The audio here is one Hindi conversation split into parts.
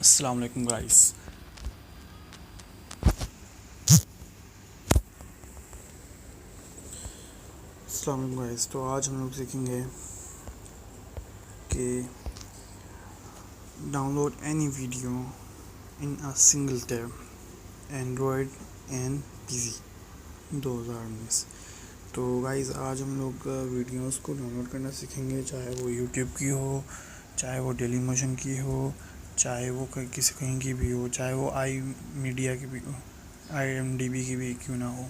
अस्सलाम वालेकुम गाइस। अस्सलाम वालेकुम गाइस। तो आज हम लोग सीखेंगे कि download any video in a single tab Android and PC 2019। तो गाइस आज हम लोग वीडियोस को डाउनलोड करना सीखेंगे, चाहे वो यूट्यूब की हो, चाहे वो डेली मोशन की हो, चाहे वो किसी कहीं की भी हो, चाहे वो आई मीडिया की भी हो, IMDb की भी क्यों ना हो।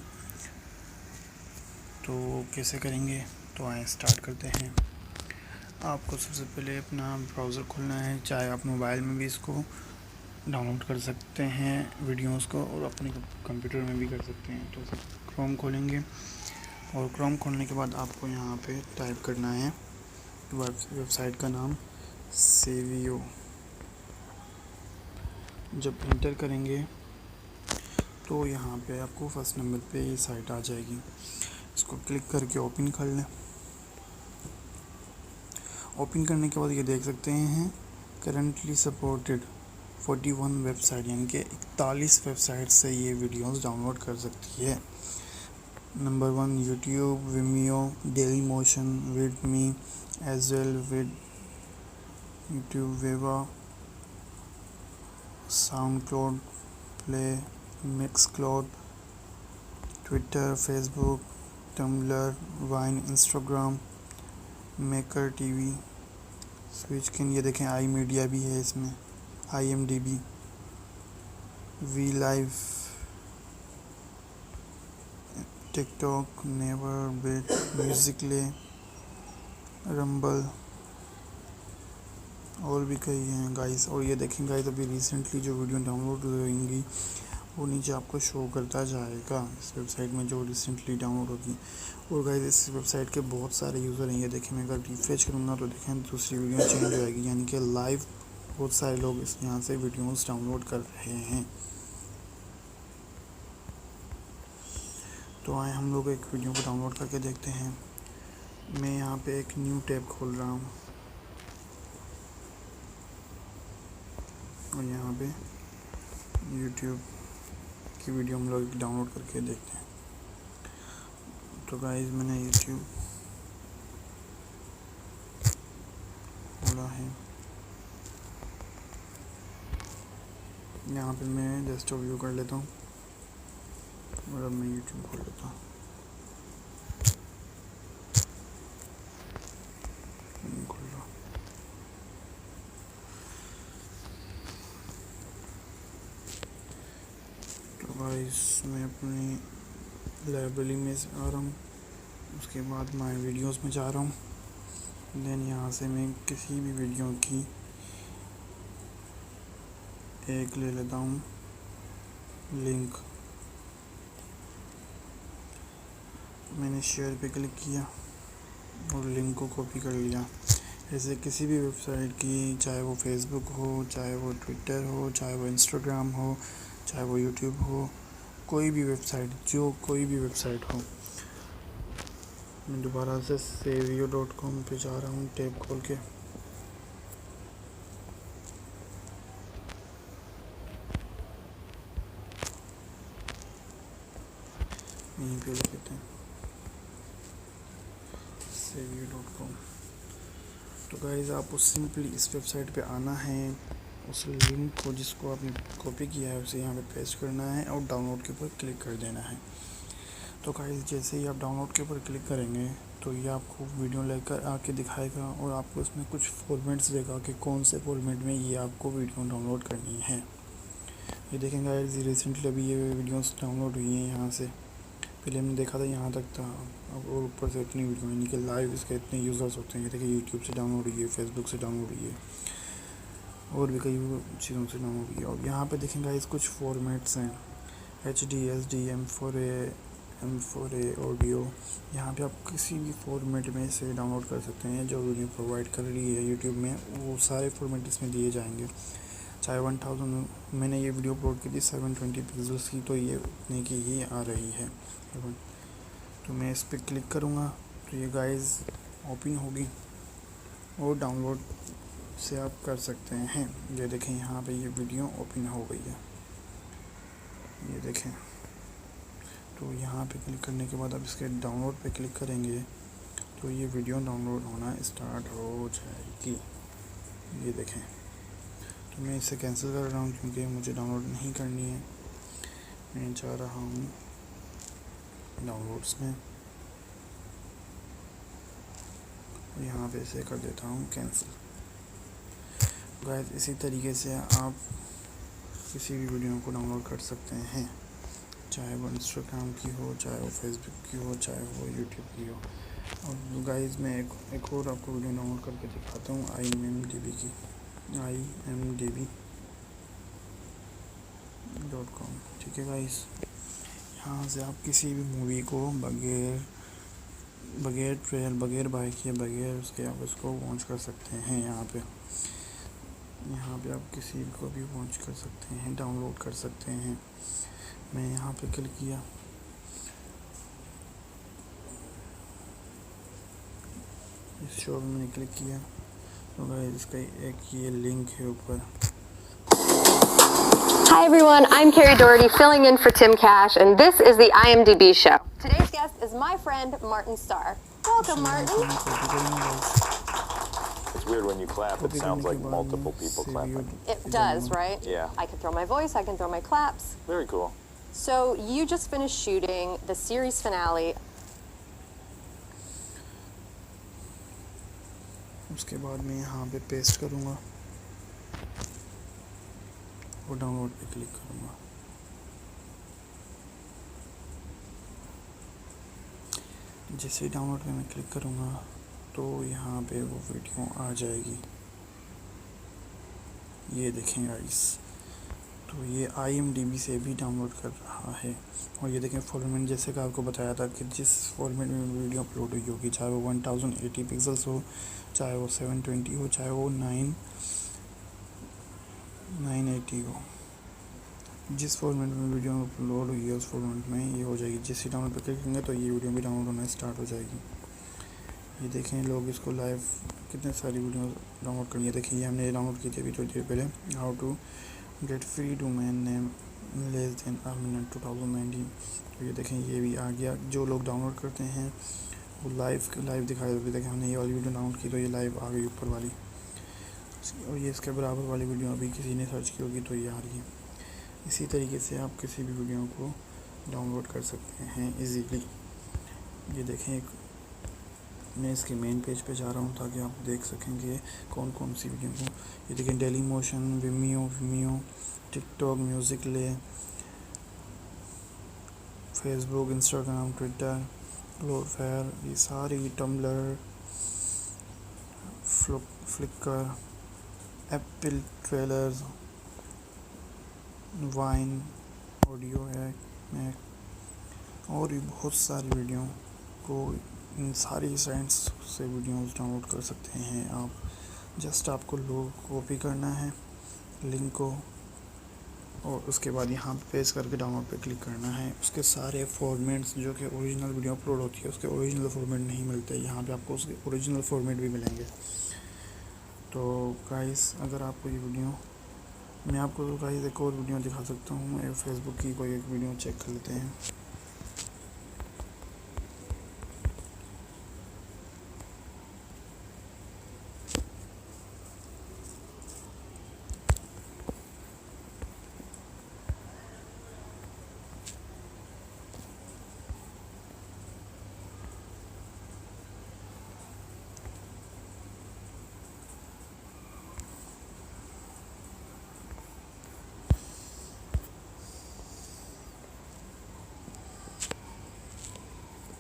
तो कैसे करेंगे, तो आए स्टार्ट करते हैं। आपको सबसे पहले अपना ब्राउज़र खोलना है, चाहे आप मोबाइल में भी इसको डाउनलोड कर सकते हैं वीडियोस को, और अपने कंप्यूटर में भी कर सकते हैं। तो क्रोम खोलेंगे और क्रोम खोलने के बाद आपको यहाँ पे टाइप करना है वेबसाइट का नाम सेवियो। जब इंटर करेंगे तो यहाँ पे आपको फर्स्ट नंबर पे ये साइट आ जाएगी। इसको क्लिक करके ओपन कर लें। ओपन करने के बाद ये देख सकते हैं करंटली सपोर्टेड 41 वेबसाइट, यानी कि 41 वेबसाइट से ये वीडियोस डाउनलोड कर सकती है। Number 1 YouTube, Vimeo, Dailymotion, Vidme, as well with YouTube, Vevo, SoundCloud, play, Mixcloud, Twitter, Facebook, Tumblr, Vine, Instagram, maker TV, switch किन, ये देखें आई मीडिया भी है इसमें, IMDb, V live, TikTok, never bit, musically, Rumble और भी कई हैं गाइस। और ये देखें गाइस, अभी रिसेंटली जो वीडियो डाउनलोड होंगी वो नीचे आपको शो करता जाएगा इस वेबसाइट में, जो रिसेंटली डाउनलोड होगी। और गाइस इस वेबसाइट के बहुत सारे यूज़र हैं। ये देखें, मैं अगर रिफ्रेश करूँगा तो देखें दूसरी वीडियो चेंज हो जाएगी, यानी कि लाइव बहुत सारे लोग इस यहाँ से वीडियोस डाउनलोड कर रहे हैं। तो आए हम लोग एक वीडियो को डाउनलोड करके देखते हैं। मैं यहाँ पे एक न्यू टैब खोल रहा हूँ और यहाँ पे यूट्यूब की वीडियो हम लोग डाउनलोड करके देखते हैं। तो गाइस मैंने यूट्यूब खोला है, यहाँ पे मैं डेस्कटॉप व्यू कर लेता हूँ और अब मैं यूट्यूब खोल लेता हूँ। खोल रहा हूँ। तो गाइस मैं अपनी लाइब्रेरी में आ रहा हूँ, उसके बाद माय वीडियोस में जा रहा हूँ। देन यहाँ से मैं किसी भी वीडियो की एक ले लेता हूँ लिंक। मैंने शेयर पे क्लिक किया और लिंक को कॉपी कर लिया। ऐसे किसी भी वेबसाइट की, चाहे वो फेसबुक हो, चाहे वो ट्विटर हो, चाहे वो इंस्टाग्राम हो, चाहे वो यूट्यूब हो, कोई भी वेबसाइट, जो कोई भी वेबसाइट हो। मैं दोबारा से savio.com पे जा रहा हूँ टैब खोल के। यहीं पे लिख देते हैं savio.com। तो गाइस आपको सिंपली इस वेबसाइट पे आना है, उस लिंक को जिसको आपने कॉपी किया है उसे यहाँ पे पेस्ट करना है और डाउनलोड के ऊपर क्लिक कर देना है। तो गाइस जैसे ही आप डाउनलोड के ऊपर क्लिक करेंगे तो ये आपको वीडियो लेकर आके दिखाएगा और आपको इसमें कुछ फॉर्मेट्स देगा कि कौन से फॉर्मेट में ये आपको वीडियो डाउनलोड करनी है। ये देखेंगे गाइस, रिसेंटली अभी ये वीडियोस डाउनलोड हुई हैं यहाँ से। पहले हमने देखा था यहाँ तक था, अब और ऊपर से इतनी वीडियो, यानी कि लाइव इसके इतने यूज़र्स होते हैं। ये देखिए यूट्यूब से डाउनलोड हुई है, फेसबुक से डाउनलोड हुई है और भी कई चीज़ों से डाउनलोड हुई है। और यहाँ पे देखेंगे गाइस कुछ फॉर्मेट्स हैं, HD, SD, M4A ऑडियो। यहाँ पे आप किसी भी फॉर्मेट में से डाउनलोड कर सकते हैं जो वीडियो प्रोवाइड कर रही है यूट्यूब में, वो सारे फॉर्मेट इसमें दिए जाएंगे। चाहे 1000, मैंने ये वीडियो अपलोड की थी 720 पिक्सल्स की, तो ये उतने की ही आ रही है। तो मैं इस पर क्लिक करूँगा तो ये गाइस ओपन होगी और डाउनलोड से आप कर सकते हैं। ये देखें यहाँ पे ये वीडियो ओपन हो गई है, ये देखें। तो यहाँ पे क्लिक करने के बाद आप इसके डाउनलोड पे क्लिक करेंगे तो ये वीडियो डाउनलोड होना स्टार्ट हो जाएगी। ये देखें। तो मैं इसे कैंसिल कर रहा हूँ क्योंकि मुझे डाउनलोड नहीं करनी है। मैं जा रहा हूँ डाउनलोड्स में, यहाँ पे इसे कर देता हूँ कैंसिल। गाइस इसी तरीके से आप किसी भी वीडियो को डाउनलोड कर सकते हैं, चाहे वो इंस्टाग्राम की हो, चाहे वो फेसबुक की हो, चाहे वो यूट्यूब की हो। और गाइस मैं एक और आपको वीडियो डाउनलोड करके दिखाता हूँ IMDb की, imdb.com। ठीक है गाइस, यहाँ से आप किसी भी मूवी को बगैर ट्रेल, बगैर बाय किए, बगैर उसके आप उसको वॉच कर सकते हैं। यहाँ पे आप किसी को भी वॉच कर सकते हैं, डाउनलोड कर सकते हैं। मैं यहाँ पे क्लिक किया, इस शो में मैंने क्लिक किया तो गाइस इसका एक ये लिंक है ऊपर। Hi everyone, I'm Carrie Doherty filling in for Tim Cash, and this is the IMDb show. Today's guest is my friend Martin Starr. Welcome, Martin. It's weird when you clap, it sounds like multiple people clapping. It does, right? Yeah. I can throw my voice, I can throw my claps. Very cool. So you just finished shooting the series finale. उसके बाद मैं यहाँ पे पेस्ट करूँगा और डाउनलोड पे क्लिक करूँगा। जैसे ही डाउनलोड पे मैं क्लिक करूँगा तो यहाँ पे वो वीडियो आ जाएगी। ये देखें गाइस, तो ये IMDb से भी डाउनलोड कर रहा है। और ये देखें फॉर्मेट, जैसे कि आपको बताया था कि जिस फॉर्मेट में वीडियो अपलोड हुई होगी, चाहे वो 1080 पिक्सल्स हो, चाहे वो 720 हो, चाहे वो 980 हो, जिस फॉर्मेट में वीडियो अपलोड हुई है उस फॉर्मेट में ये हो जाएगी। जैसे डाउनलोड पर क्लिक करेंगे तो ये वीडियो भी डाउनलोड होना स्टार्ट हो जाएगी। ये देखें लोग इसको लाइव कितने सारी वीडियो डाउनलोड करिए। देखिए ये हमने डाउनलोड की थी अभी थोड़ी देर पहले, how to get free domain name less than a minute 2019। तो ये देखें ये भी आ गया। जो लोग डाउनलोड करते हैं वो लाइव दिखाई देगी। देखें हमने ये वाली वीडियो डाउनलोड की तो ये लाइव आ गई ऊपर वाली, और ये इसके बराबर वाली वीडियो अभी किसी ने सर्च की होगी तो ये आ रही है। इसी तरीके से आप किसी भी वीडियो को डाउनलोड कर सकते हैं इजीली। ये देखें मैं इसके मेन पेज पे जा रहा हूँ ताकि आप देख सकेंगे कौन कौन सी वीडियो को। ये देखें Dailymotion, Vimeo, TikTok, musically, Facebook, Instagram, Twitter, क्लोरफेयर, ये सारी, Tumblr, Flickr, Apple trailers, Vine, audio है और भी बहुत सारी वीडियो को इन सारी साइट्स से वीडियोस डाउनलोड कर सकते हैं आप। जस्ट आपको कॉपी करना है लिंक को और उसके बाद यहाँ पे पेस्ट करके डाउनलोड पे क्लिक करना है। उसके सारे फॉर्मेट्स जो कि ओरिजिनल वीडियो अपलोड होती है उसके ओरिजिनल फॉर्मेट नहीं मिलते, यहाँ पे आपको उसके ओरिजिनल फॉर्मेट भी मिलेंगे। तो गाइस अगर आपको ये वीडियो, मैं आपको तो गाइस एक और वीडियो दिखा सकता हूँ, फेसबुक की कोई एक वीडियो चेक कर लेते हैं।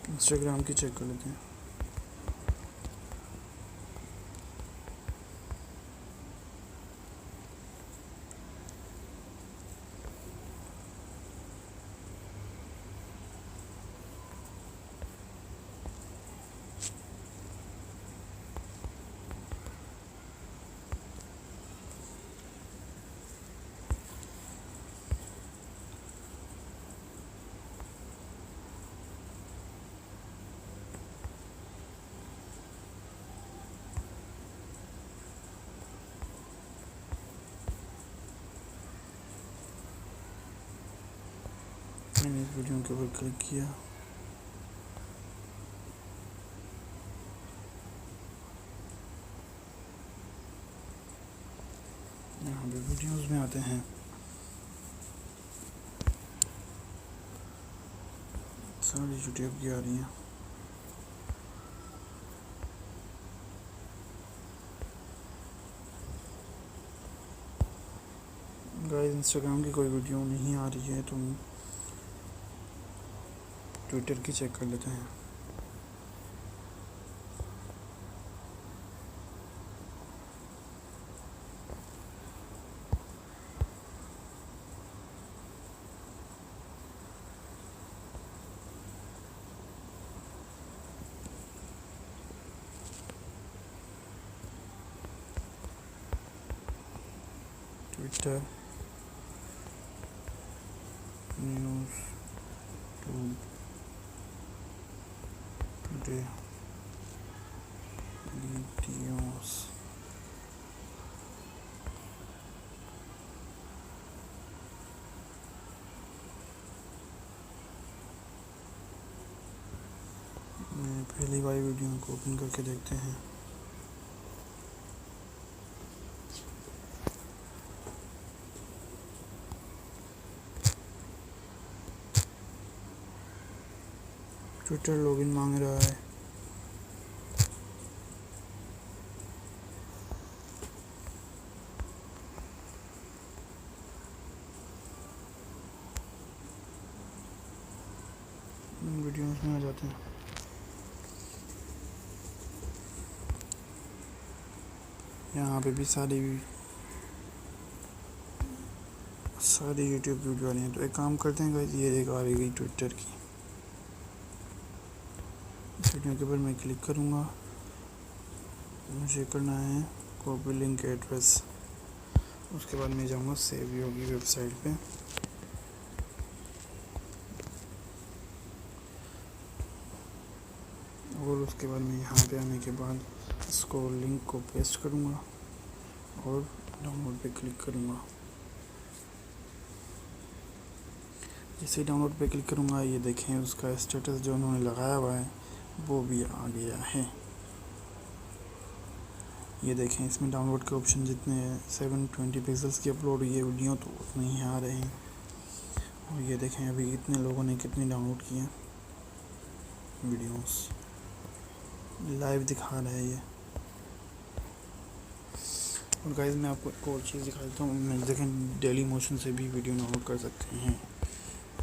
इंस्टाग्राम की चेक कर लेते हैं। मैंने इस वीडियो के ऊपर क्लिक किया, यहाँ पे वीडियोस में आते हैं, सारी यूट्यूब की आ रही हैं। गाइस इंस्टाग्राम की कोई वीडियो नहीं आ रही है तो ट्विटर की चेक कर लेते हैं। ट्विटर न्यूज़ टुडे वीडियोस, पहली वाली वीडियो को ओपन करके देखते हैं। ट्विटर लॉगिन मांग रहा है। वीडियोस में आ जाते हैं। यहाँ पे भी सारी यूट्यूब वीडियो आ रही हैं। तो एक काम करते हैं गाइस, ये एक आ रही गई ट्विटर की। इस वीडियो के ऊपर मैं क्लिक करूँगा, मुझे करना है कॉपी लिंक एड्रेस। उसके बाद मैं जाऊँगा सेव योगी वेबसाइट पे। और उसके बाद मैं यहाँ पे आने के बाद इसको लिंक को पेस्ट करूँगा और डाउनलोड पे क्लिक करूँगा। जैसे ही डाउनलोड पे क्लिक करूँगा, ये देखें उसका स्टेटस जो उन्होंने लगाया हुआ है वो भी आ गया है। ये देखें इसमें डाउनलोड के ऑप्शन जितने हैं 720 पिक्सल्स की अपलोड हुई है वीडियो तो उतने ही आ रहे हैं। और ये देखें अभी कितने लोगों ने कितने डाउनलोड किए हैं वीडियोस, लाइव दिखा रहा है ये। और गाइस मैं आपको एक और चीज़ दिखा देता हूँ। मैं देखें डेली मोशन से भी वीडियो डाउनलोड कर सकते हैं।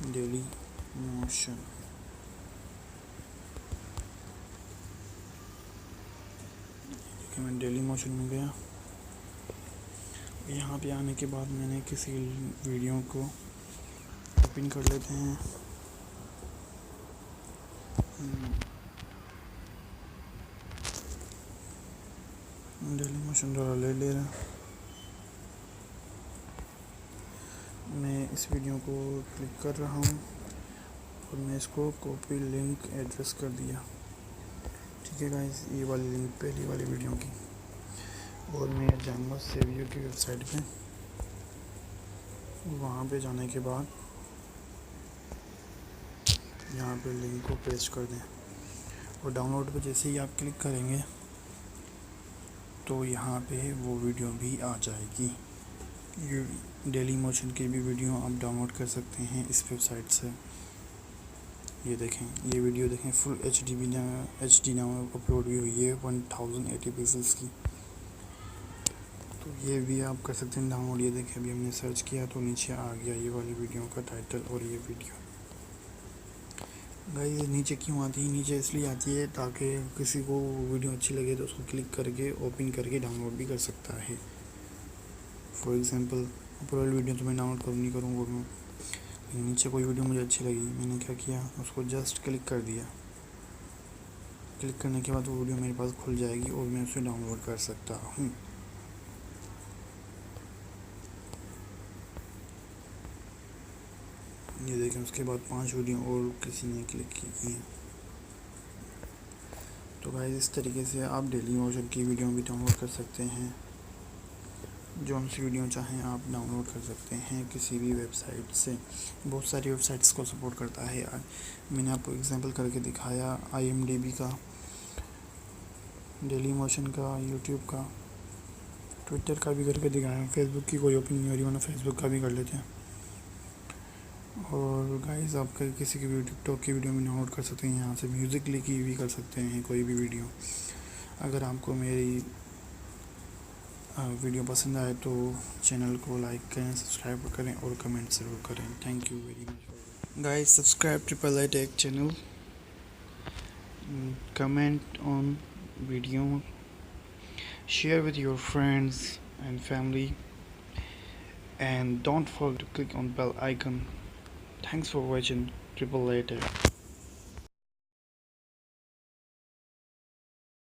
डेली मोशन, देखिए मैं डेली मोशन में गया। यहाँ पे आने के बाद मैंने किसी वीडियो को ओपन कर लेते हैं। डेली मोशन द्वारा ले रहा। मैं इस वीडियो को क्लिक कर रहा हूँ और मैं इसको कॉपी लिंक एड्रेस कर दिया। ठीक है गाइस, ये वाली लिंक पहली वाली वीडियो की। और मैं जाऊँगा सेवियर की वेबसाइट पे। वहाँ पे जाने के बाद यहाँ पे लिंक को पेस्ट कर दें और डाउनलोड पे जैसे ही आप क्लिक करेंगे तो यहाँ पे वो वीडियो भी आ जाएगी। ये डेली मोशन की भी वीडियो आप डाउनलोड कर सकते हैं इस वेबसाइट से। ये देखें, ये वीडियो देखें फुल HD नाम अपलोड भी हुई है 1080 पिक्सल्स की। तो ये भी आप कर सकते हैं डाउनलोड। ये देखें अभी हमने सर्च किया तो नीचे आ गया ये वाली वीडियो का टाइटल और ये वीडियो। गाइस ये नीचे क्यों आती है? नीचे इसलिए आती है ताकि किसी को वीडियो अच्छी लगे तो उसको क्लिक करके ओपन करके डाउनलोड भी कर सकता है। फॉर एग्जांपल पूरा वीडियो तो मैं डाउनलोड करूँ नहीं करूँ वो मैं, नीचे कोई वीडियो मुझे अच्छी लगी, मैंने क्या किया उसको जस्ट क्लिक कर दिया। क्लिक करने के बाद वो वीडियो मेरे पास खुल जाएगी और मैं उसे डाउनलोड कर सकता हूँ। ये देखें उसके बाद 5 वीडियो और किसी ने क्लिक की हैं। तो गाइस इस तरीके से आप डेली मोशन की वीडियो भी डाउनलोड कर सकते हैं जो सी वीडियो चाहें आप डाउनलोड कर सकते हैं किसी भी वेबसाइट से। बहुत सारी वेबसाइट्स को सपोर्ट करता है यार। मैंने आपको एग्जांपल करके दिखाया IMDb का, डेली मोशन का, यूट्यूब का, ट्विटर का भी करके दिखाया। फेसबुक की कोई ओपन नहीं हो रही, वरना फेसबुक का भी कर लेते हैं। और गाइस आप किसी की भी टिकटॉक की वीडियो में डाउनलोड कर सकते हैं, यहाँ से म्यूज़िकली की भी कर सकते हैं कोई भी वीडियो। अगर आपको मेरी वीडियो पसंद आए तो चैनल को लाइक करें, सब्सक्राइब करें और कमेंट ज़रूर करें। Thank you very much guys. Subscribe triple take channel, comment on video, share with your friends and family, and don't forget to click on bell icon. Thanks for watching Triple A Tech.